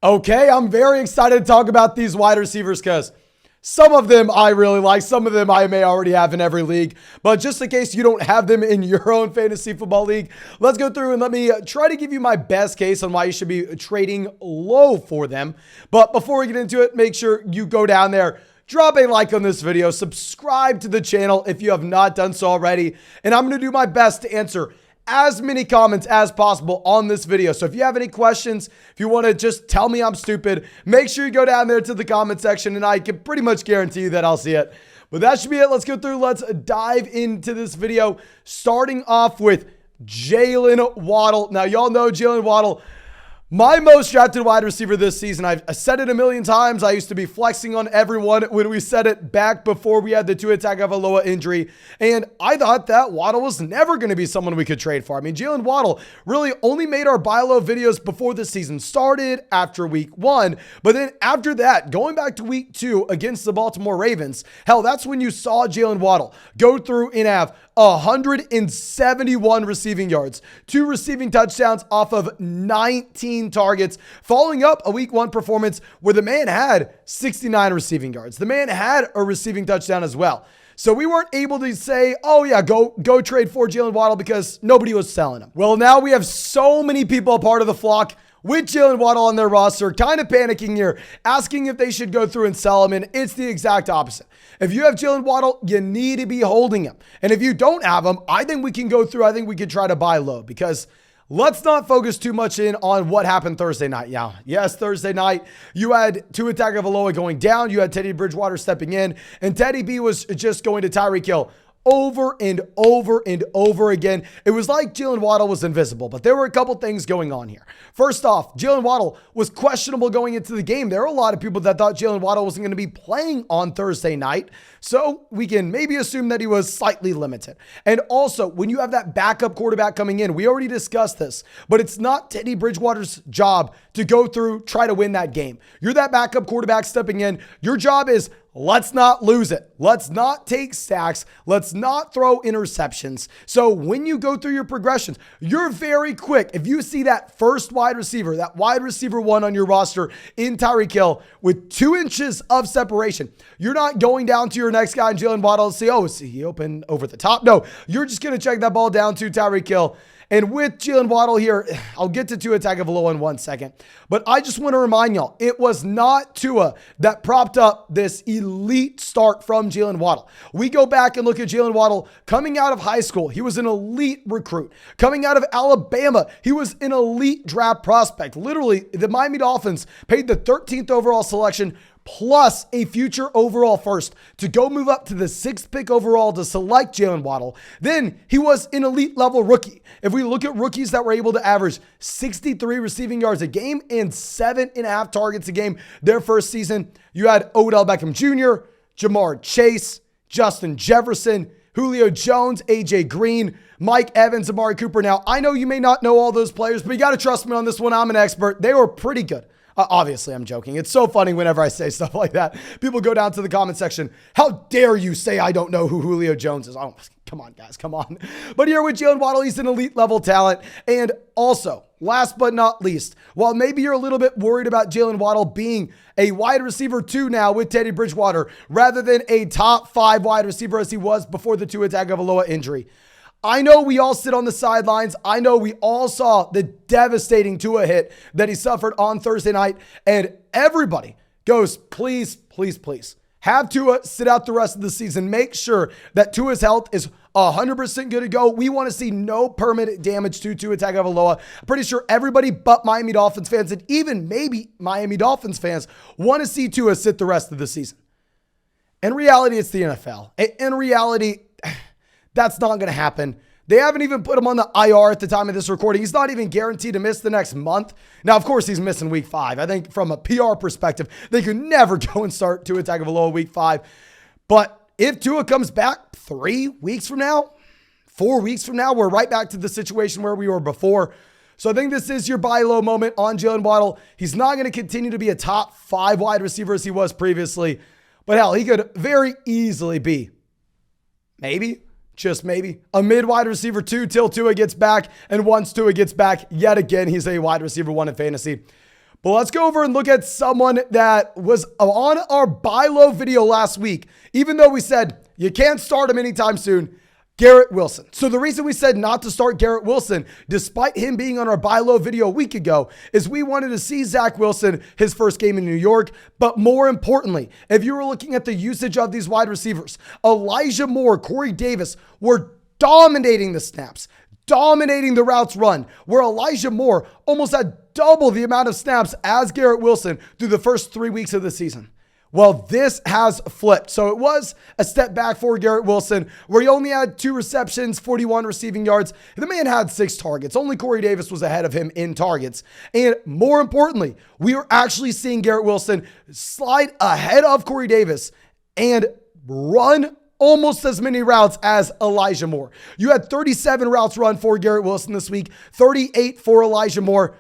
Okay, I'm very excited to talk about these wide receivers because some of them I really like. Some of them I may already have in every league. But just in case you don't have them in your own fantasy football league, let's go through and let me try to give you my best case on why you should be trading low for them. But before we get into it, make sure you go down there, drop a like on this video, subscribe to the channel if you have not done so already. And I'm going to do my best to answer as many comments as possible on this video. So if you have any questions, if you want to just tell me I'm stupid, make sure you go down there to the comment section and I can pretty much guarantee you that I'll see it. But that should be it. Let's go through. Let's dive into this video, starting off with Jalen Waddle. Now, y'all know Jalen Waddle, my most drafted wide receiver this season. I've said it a million times. I used to be flexing on everyone when we said it back before we had the Tua Tagovailoa injury. And I thought that Waddle was never going to be someone we could trade for. I mean, Jalen Waddle really only made our buy low videos before the season started after week 1. But then after that, going back to week 2 against the Baltimore Ravens, hell, that's when you saw Jalen Waddle go through and have 171 receiving yards, 2 receiving touchdowns off of 19 targets, following up a week 1 performance where the man had 69 receiving yards. The man had a receiving touchdown as well. So we weren't able to say, oh yeah, go trade for Jalen Waddle because nobody was selling him. Well, now we have so many people a part of the flock with Jalen Waddle on their roster, kind of panicking here, asking if they should go through and sell him, and it's the exact opposite. If you have Jalen Waddle, you need to be holding him. And if you don't have him, I think we can go through, I think we could try to buy low because let's not focus too much in on what happened Thursday night. Yeah, yes, Thursday night, you had Tua Tagovailoa going down, you had Teddy Bridgewater stepping in, and Teddy B was just going to Tyreek Hill over and over and over again. It was like Jalen Waddle was invisible, but there were a couple things going on here. First off, Jalen Waddle was questionable going into the game. There were a lot of people that thought Jalen Waddle wasn't going to be playing on Thursday night, so we can maybe assume that he was slightly limited. And also, when you have that backup quarterback coming in, we already discussed this, but it's not Teddy Bridgewater's job to go through, try to win that game. You're that backup quarterback stepping in. Your job is, let's not lose it. Let's not take sacks. Let's not throw interceptions. So when you go through your progressions, you're very quick. If you see that first wide receiver, that wide receiver 1 on your roster in Tyreek Hill with 2 inches of separation, you're not going down to your next guy in Jalen Waddle and say, oh, is he open over the top? No, you're just going to check that ball down to Tyreek Hill. And with Jalen Waddle here, I'll get to Tua Tagovailoa in 1 second. But I just want to remind y'all, it was not Tua that propped up this elite start from Jalen Waddle. We go back and look at Jalen Waddle coming out of high school. He was an elite recruit. Coming out of Alabama, he was an elite draft prospect. Literally, the Miami Dolphins paid the 13th overall selection plus a future overall first to go move up to the 6th pick overall to select Jalen Waddle. Then he was an elite level rookie. If we look at rookies that were able to average 63 receiving yards a game and 7.5 targets a game their first season, you had Odell Beckham Jr., Jamar Chase, Justin Jefferson, Julio Jones, AJ Green, Mike Evans, Amari Cooper. Now, I know you may not know all those players, but you got to trust me on this one. I'm an expert. They were pretty good. Obviously, I'm joking. It's so funny whenever I say stuff like that. People go down to the comment section. How dare you say I don't know who Julio Jones is? Oh, come on, guys. Come on. But here with Jalen Waddle, he's an elite level talent. And also, last but not least, while maybe you're a little bit worried about Jalen Waddle being a wide receiver 2 now with Teddy Bridgewater rather than a top 5 wide receiver as he was before the Tua Tagovailoa injury, I know we all sit on the sidelines. I know we all saw the devastating Tua hit that he suffered on Thursday night. And everybody goes, please, please, please have Tua sit out the rest of the season. Make sure that Tua's health is 100% good to go. We want to see no permanent damage to Tua Tagovailoa. I'm pretty sure everybody but Miami Dolphins fans and even maybe Miami Dolphins fans want to see Tua sit the rest of the season. In reality, it's the NFL. In reality, that's not going to happen. They haven't even put him on the IR at the time of this recording. He's not even guaranteed to miss the next month. Now, of course, he's missing week 5. I think from a PR perspective, they could never go and start Tua Tagovailoa week 5. But if Tua comes back 3 weeks from now, 4 weeks from now, we're right back to the situation where we were before. So I think this is your buy low moment on Jalen Waddle. He's not going to continue to be a top 5 wide receiver as he was previously. But hell, he could very easily be, maybe, just maybe, a mid wide receiver 2 till Tua gets back. And once Tua gets back, yet again, he's a wide receiver 1 in fantasy. But let's go over and look at someone that was on our buy low video last week, even though we said you can't start him anytime soon. Garrett Wilson. So the reason we said not to start Garrett Wilson, despite him being on our buy low video a week ago, is we wanted to see Zach Wilson, his first game in New York. But more importantly, if you were looking at the usage of these wide receivers, Elijah Moore, Corey Davis were dominating the snaps, dominating the routes run, where Elijah Moore almost had double the amount of snaps as Garrett Wilson through the first 3 weeks of the season. Well, this has flipped. So it was a step back for Garrett Wilson, where he only had 2 receptions, 41 receiving yards. The man had 6 targets. Only Corey Davis was ahead of him in targets. And more importantly, we are actually seeing Garrett Wilson slide ahead of Corey Davis and run almost as many routes as Elijah Moore. You had 37 routes run for Garrett Wilson this week, 38 for Elijah Moore.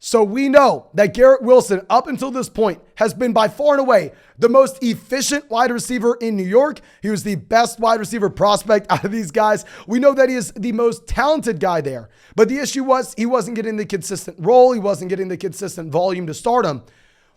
So we know that Garrett Wilson, up until this point, has been by far and away the most efficient wide receiver in New York. He was the best wide receiver prospect out of these guys. We know that he is the most talented guy there. But the issue was he wasn't getting the consistent role. He wasn't getting the consistent volume to start him.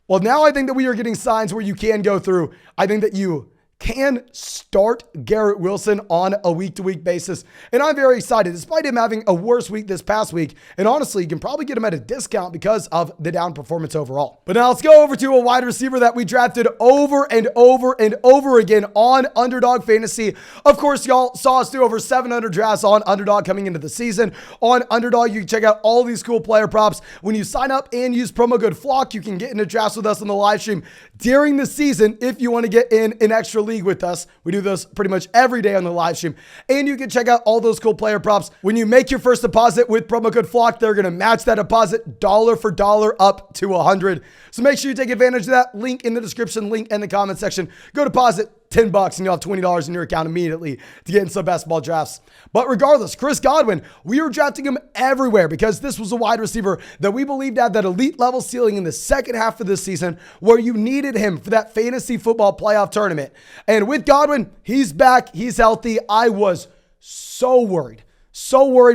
Well, now I think that we are getting signs where you can go through. I think that you can start Garrett Wilson on a week-to-week basis. And I'm very excited, despite him having a worse week this past week. And honestly, you can probably get him at a discount because of the down performance overall. But now let's go over to a wide receiver that we drafted over and over and over again on Underdog Fantasy. Of course, y'all saw us do over 700 drafts on Underdog coming into the season. On Underdog, you can check out all these cool player props. When you sign up and use promo code FLOCK, you can get into drafts with us on the live stream during the season if you want to get in an extra league with us. We do this pretty much every day on the live stream. And you can check out all those cool player props. When you make your first deposit with promo code FLOCK, they're going to match that deposit dollar for dollar up to 100. So make sure you take advantage of that. Link in the description, link in the comment section. Go deposit $10 and you'll have $20 in your account immediately to get in some best ball drafts. But regardless, Chris Godwin, we were drafting him everywhere because this was a wide receiver that we believed had that elite level ceiling in the second half of this season where you needed him for that fantasy football playoff tournament. And with Godwin, he's back, he's healthy. I was so worried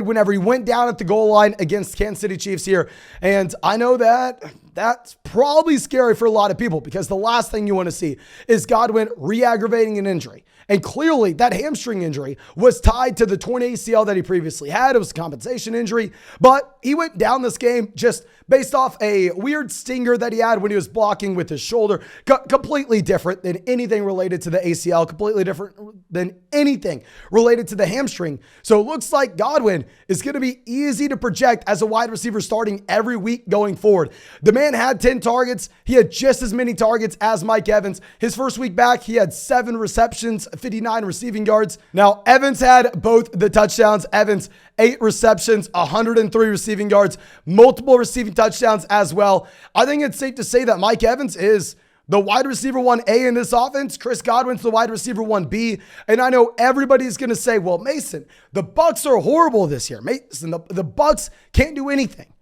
whenever he went down at the goal line against Kansas City Chiefs here. And I know that that's probably scary for a lot of people because the last thing you want to see is Godwin re-aggravating an injury. And clearly that hamstring injury was tied to the torn ACL that he previously had. It was a compensation injury, but he went down this game just based off a weird stinger that he had when he was blocking with his shoulder. Completely different than anything related to the ACL, completely different than anything related to the hamstring. So it looks like Godwin is going to be easy to project as a wide receiver starting every week going forward. The man had 10 targets. He had just as many targets as Mike Evans. His first week back, he had 7 receptions, 59 receiving yards. Now, Evans had both the touchdowns. Evans, 8 receptions, 103 receiving yards, multiple receiving touchdowns as well. I think it's safe to say that Mike Evans is the wide receiver 1A in this offense. Chris Godwin's the wide receiver 1B. And I know everybody's going to say, well, Mason, the Bucs are horrible this year. Mason, the Bucs can't do anything.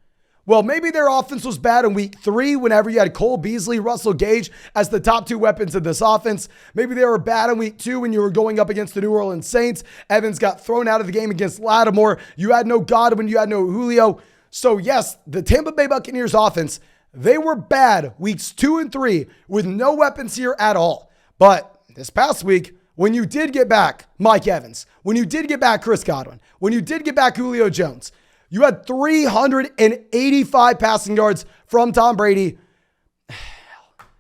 Well, maybe their offense was bad in week 3 whenever you had Cole Beasley, Russell Gage as the top 2 weapons of this offense. Maybe they were bad in week 2 when you were going up against the New Orleans Saints. Evans got thrown out of the game against Lattimore. You had no Godwin. You had no Julio. So yes, the Tampa Bay Buccaneers offense, they were bad weeks 2 and 3 with no weapons here at all. But this past week, when you did get back Mike Evans, when you did get back Chris Godwin, when you did get back Julio Jones, you had 385 passing yards from Tom Brady.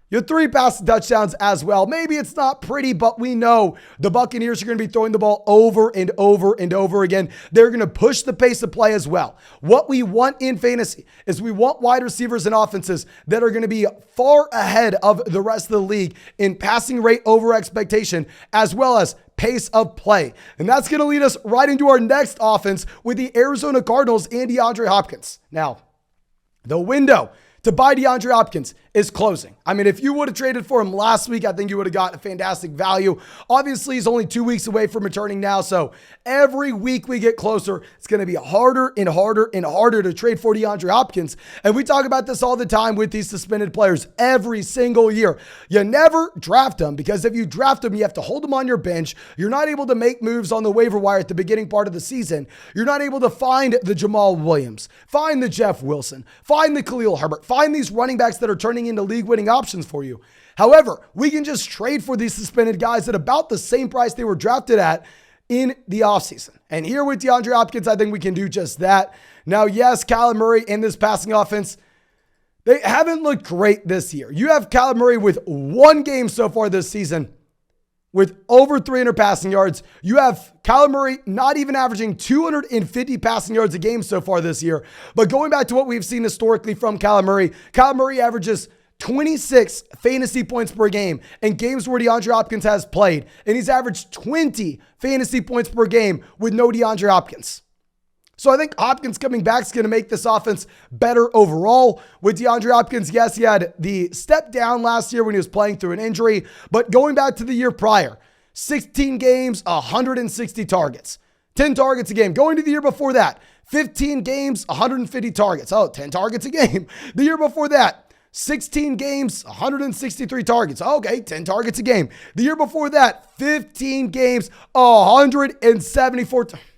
You had 3 passing touchdowns as well. Maybe it's not pretty, but we know the Buccaneers are going to be throwing the ball over and over and over again. They're going to push the pace of play as well. What we want in fantasy is we want wide receivers and offenses that are going to be far ahead of the rest of the league in passing rate over expectation, as well as pace of play. And that's going to lead us right into our next offense with the Arizona Cardinals and DeAndre Hopkins. Now, the window to buy DeAndre Hopkins is closing. I mean, if you would have traded for him last week, I think you would have gotten a fantastic value. Obviously, he's only 2 weeks away from returning now, so every week we get closer, it's going to be harder and harder and harder to trade for DeAndre Hopkins. And we talk about this all the time with these suspended players every single year. You never draft them, because if you draft them, you have to hold them on your bench. You're not able to make moves on the waiver wire at the beginning part of the season. You're not able to find the Jamal Williams, find the Jeff Wilson, find the Khalil Herbert, find these running backs that are turning into league-winning options for you. However, we can just trade for these suspended guys at about the same price they were drafted at in the offseason. And here with DeAndre Hopkins, I think we can do just that. Now, yes, Kyler Murray in this passing offense, they haven't looked great this year. You have Kyler Murray with one game so far this season with over 300 passing yards. You have Kyler Murray not even averaging 250 passing yards a game so far this year. But going back to what we've seen historically from Kyler Murray averages 26 fantasy points per game in games where DeAndre Hopkins has played. And he's averaged 20 fantasy points per game with no DeAndre Hopkins. So I think Hopkins coming back is going to make this offense better overall. With DeAndre Hopkins, yes, he had the step down last year when he was playing through an injury, but going back to the year prior, 16 games, 160 targets, 10 targets a game. Going to the year before that, 15 games, 150 targets. 10 targets a game. The year before that, 16 games, 163 targets. Okay, 10 targets a game. The year before that, 15 games, 174 targets.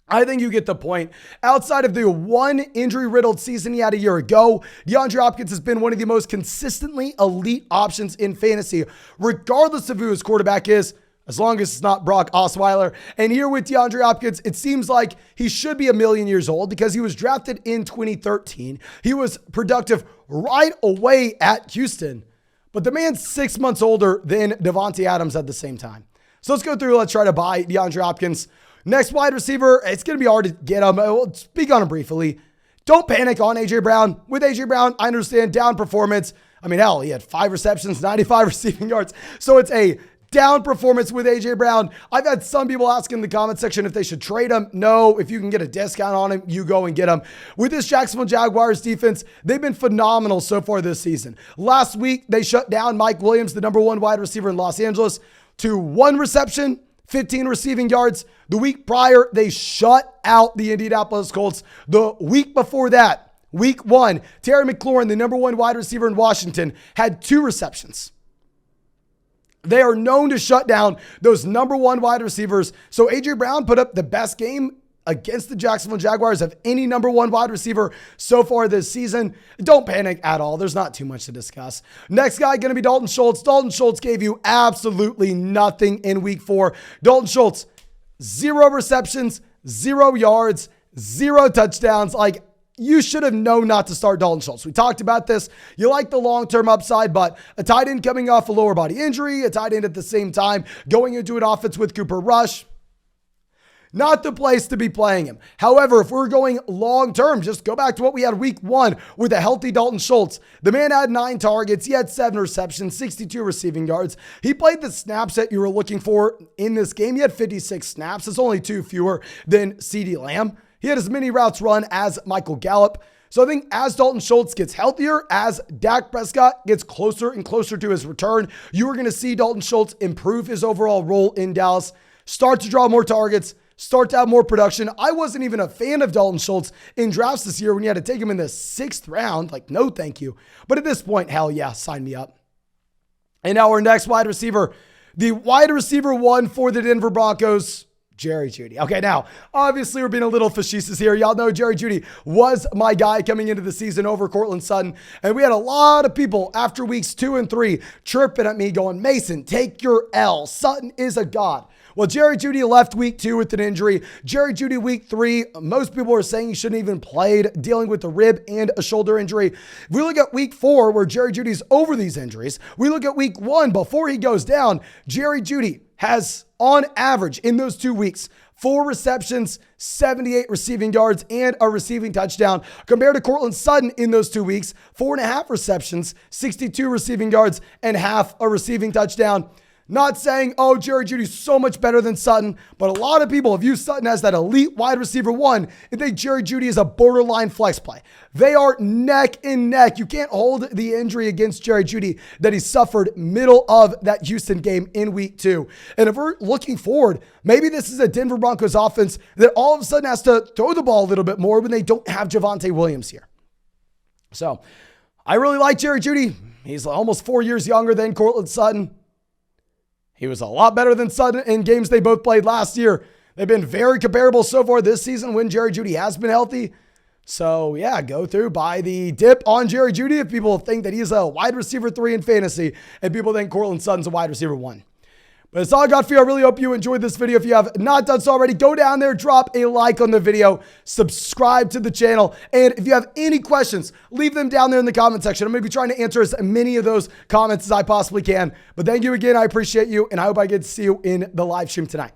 I think you get the point. Outside of the one injury-riddled season he had a year ago, DeAndre Hopkins has been one of the most consistently elite options in fantasy, regardless of who his quarterback is, as long as it's not Brock Osweiler. And here with DeAndre Hopkins, it seems like he should be a million years old because he was drafted in 2013. He was productive right away at Houston, but the man's 6 months older than Devontae Adams at the same time. So let's go through. Let's try to buy DeAndre Hopkins. Next wide receiver, it's going to be hard to get him. We'll speak on him briefly. Don't panic on A.J. Brown. With A.J. Brown, I understand down performance. I mean, hell, he had 5 receptions, 95 receiving yards. So it's a down performance with A.J. Brown. I've had some people ask in the comment section if they should trade him. No, if you can get a discount on him, you go and get him. With this Jacksonville Jaguars defense, they've been phenomenal so far this season. Last week, they shut down Mike Williams, the number 1 wide receiver in Los Angeles, to 1 reception, 15 receiving yards. The week prior, they shut out the Indianapolis Colts. The week before that, week 1, Terry McLaurin, the number 1 wide receiver in Washington, had 2 receptions. They are known to shut down those number 1 wide receivers. So A.J. Brown put up the best game against the Jacksonville Jaguars of any number 1 wide receiver so far this season. Don't panic at all. There's not too much to discuss. Next guy going to be Dalton Schultz. Dalton Schultz gave you absolutely nothing in week 4. Dalton Schultz, 0 receptions, 0 yards, 0 touchdowns. Like, you should have known not to start Dalton Schultz. We talked about this. You like the long-term upside, but a tight end coming off a lower body injury, a tight end at the same time, going into an offense with Cooper Rush, not the place to be playing him. However, if we're going long-term, just go back to what we had week 1 with a healthy Dalton Schultz. The man had 9 targets. He had 7 receptions, 62 receiving yards. He played the snaps that you were looking for in this game. He had 56 snaps. It's only 2 fewer than CeeDee Lamb. He had as many routes run as Michael Gallup. So I think as Dalton Schultz gets healthier, as Dak Prescott gets closer and closer to his return, you are going to see Dalton Schultz improve his overall role in Dallas, start to draw more targets, start to have more production. I wasn't even a fan of Dalton Schultz in drafts this year when you had to take him in the 6th round. Like, no, thank you. But at this point, hell yeah, sign me up. And now our next wide receiver, the wide receiver 1 for the Denver Broncos, Jerry Jeudy. Okay, now, obviously we're being a little facetious here. Y'all know Jerry Jeudy was my guy coming into the season over Cortland Sutton. And we had a lot of people after weeks 2 and 3 chirping at me going, Mason, take your L. Sutton is a god. Well, Jerry Jeudy left week 2 with an injury. Jerry Jeudy week 3, most people are saying he shouldn't even played, dealing with a rib and a shoulder injury. If we look at week 4, where Jerry Jeudy's over these injuries, we look at week 1, before he goes down, Jerry Jeudy has, on average, in those 2 weeks, 4 receptions, 78 receiving yards, and a receiving touchdown. Compared to Cortland Sutton in those 2 weeks, 4.5 receptions, 62 receiving yards, and half a receiving touchdown. Not saying, oh, Jerry Jeudy's so much better than Sutton, but a lot of people view Sutton as that elite wide receiver one and think Jerry Jeudy is a borderline flex play. They are neck and neck. You can't hold the injury against Jerry Jeudy that he suffered middle of that Houston game in week 2. And if we're looking forward, maybe this is a Denver Broncos offense that all of a sudden has to throw the ball a little bit more when they don't have Javonte Williams here. So I really like Jerry Jeudy. He's almost 4 years younger than Courtland Sutton. He was a lot better than Sutton in games they both played last year. They've been very comparable so far this season when Jerry Jeudy has been healthy. So yeah, go through, buy the dip on Jerry Jeudy if people think that he's a wide receiver 3 in fantasy and people think Courtland Sutton's a wide receiver 1. But it's all I got for you. I really hope you enjoyed this video. If you have not done so already, go down there, drop a like on the video, subscribe to the channel. And if you have any questions, leave them down there in the comment section. I'm going to be trying to answer as many of those comments as I possibly can. But thank you again. I appreciate you. And I hope I get to see you in the live stream tonight.